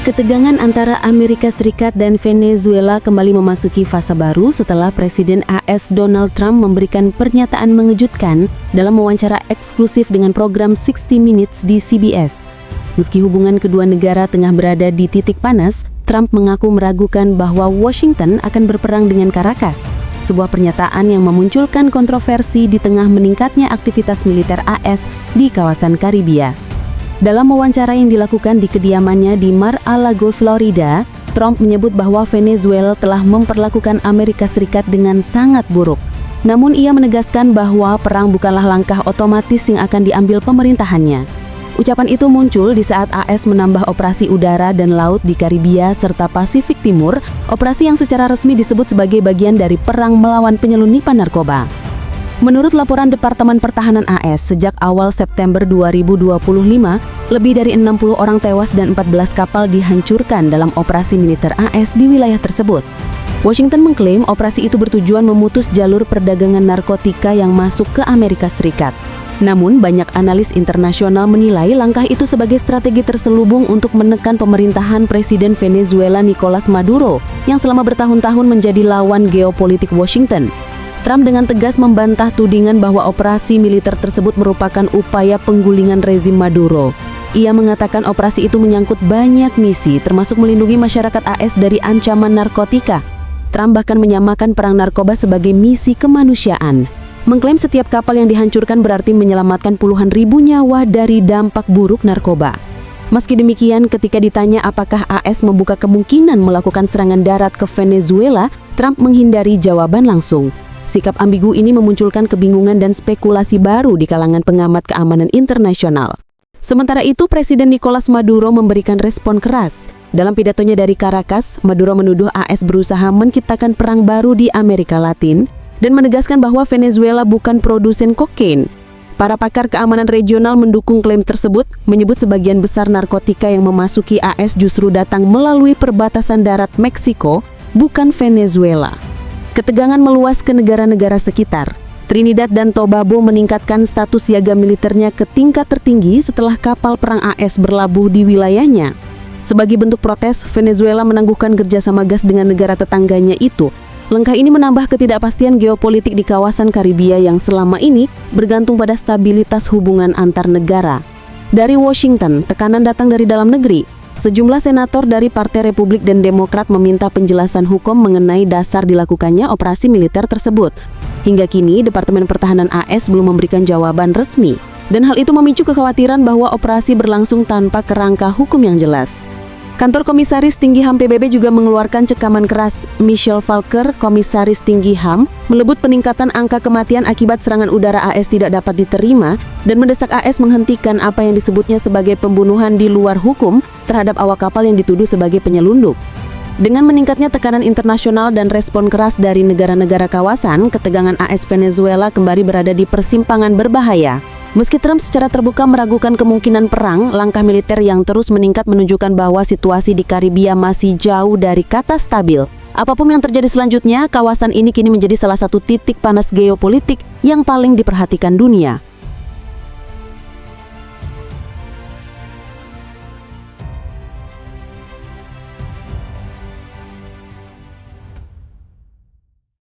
Ketegangan antara Amerika Serikat dan Venezuela kembali memasuki fase baru setelah Presiden AS Donald Trump memberikan pernyataan mengejutkan dalam wawancara eksklusif dengan program 60 Minutes di CBS. Meski hubungan kedua negara tengah berada di titik panas, Trump mengaku meragukan bahwa Washington akan berperang dengan Caracas, sebuah pernyataan yang memunculkan kontroversi di tengah meningkatnya aktivitas militer AS di kawasan Karibia. Dalam wawancara yang dilakukan di kediamannya di Mar-a-Lago, Florida, Trump menyebut bahwa Venezuela telah memperlakukan Amerika Serikat dengan sangat buruk. Namun ia menegaskan bahwa perang bukanlah langkah otomatis yang akan diambil pemerintahannya. Ucapan itu muncul di saat AS menambah operasi udara dan laut di Karibia serta Pasifik Timur, operasi yang secara resmi disebut sebagai bagian dari perang melawan penyelundupan narkoba. Menurut laporan Departemen Pertahanan AS, sejak awal September 2025, lebih dari 60 orang tewas dan 14 kapal dihancurkan dalam operasi militer AS di wilayah tersebut. Washington mengklaim operasi itu bertujuan memutus jalur perdagangan narkotika yang masuk ke Amerika Serikat. Namun, banyak analis internasional menilai langkah itu sebagai strategi terselubung untuk menekan pemerintahan Presiden Venezuela Nicolas Maduro yang selama bertahun-tahun menjadi lawan geopolitik Washington. Trump dengan tegas membantah tudingan bahwa operasi militer tersebut merupakan upaya penggulingan rezim Maduro. Ia mengatakan operasi itu menyangkut banyak misi, termasuk melindungi masyarakat AS dari ancaman narkotika. Trump bahkan menyamakan perang narkoba sebagai misi kemanusiaan. Mengklaim setiap kapal yang dihancurkan berarti menyelamatkan puluhan ribu nyawa dari dampak buruk narkoba. Meski demikian, ketika ditanya apakah AS membuka kemungkinan melakukan serangan darat ke Venezuela, Trump menghindari jawaban langsung. Sikap ambigu ini memunculkan kebingungan dan spekulasi baru di kalangan pengamat keamanan internasional. Sementara itu, Presiden Nicolas Maduro memberikan respon keras. Dalam pidatonya dari Caracas, Maduro menuduh AS berusaha menciptakan perang baru di Amerika Latin dan menegaskan bahwa Venezuela bukan produsen kokain. Para pakar keamanan regional mendukung klaim tersebut, menyebut sebagian besar narkotika yang memasuki AS justru datang melalui perbatasan darat Meksiko, bukan Venezuela. Ketegangan meluas ke negara-negara sekitar. Trinidad dan Tobago meningkatkan status siaga militernya ke tingkat tertinggi setelah kapal perang AS berlabuh di wilayahnya. Sebagai bentuk protes, Venezuela menangguhkan kerjasama gas dengan negara tetangganya itu. Langkah ini menambah ketidakpastian geopolitik di kawasan Karibia yang selama ini bergantung pada stabilitas hubungan antar negara. Dari Washington, tekanan datang dari dalam negeri. Sejumlah senator dari Partai Republik dan Demokrat meminta penjelasan hukum mengenai dasar dilakukannya operasi militer tersebut. Hingga kini, Departemen Pertahanan AS belum memberikan jawaban resmi, dan hal itu memicu kekhawatiran bahwa operasi berlangsung tanpa kerangka hukum yang jelas. Kantor Komisaris Tinggi HAM PBB juga mengeluarkan cekaman keras. Michelle Falker, Komisaris Tinggi HAM, melebut peningkatan angka kematian akibat serangan udara AS tidak dapat diterima dan mendesak AS menghentikan apa yang disebutnya sebagai pembunuhan di luar hukum terhadap awak kapal yang dituduh sebagai penyelundup. Dengan meningkatnya tekanan internasional dan respon keras dari negara-negara kawasan, ketegangan AS Venezuela kembali berada di persimpangan berbahaya. Meski Trump secara terbuka meragukan kemungkinan perang, langkah militer yang terus meningkat menunjukkan bahwa situasi di Karibia masih jauh dari kata stabil. Apapun yang terjadi selanjutnya, kawasan ini kini menjadi salah satu titik panas geopolitik yang paling diperhatikan dunia.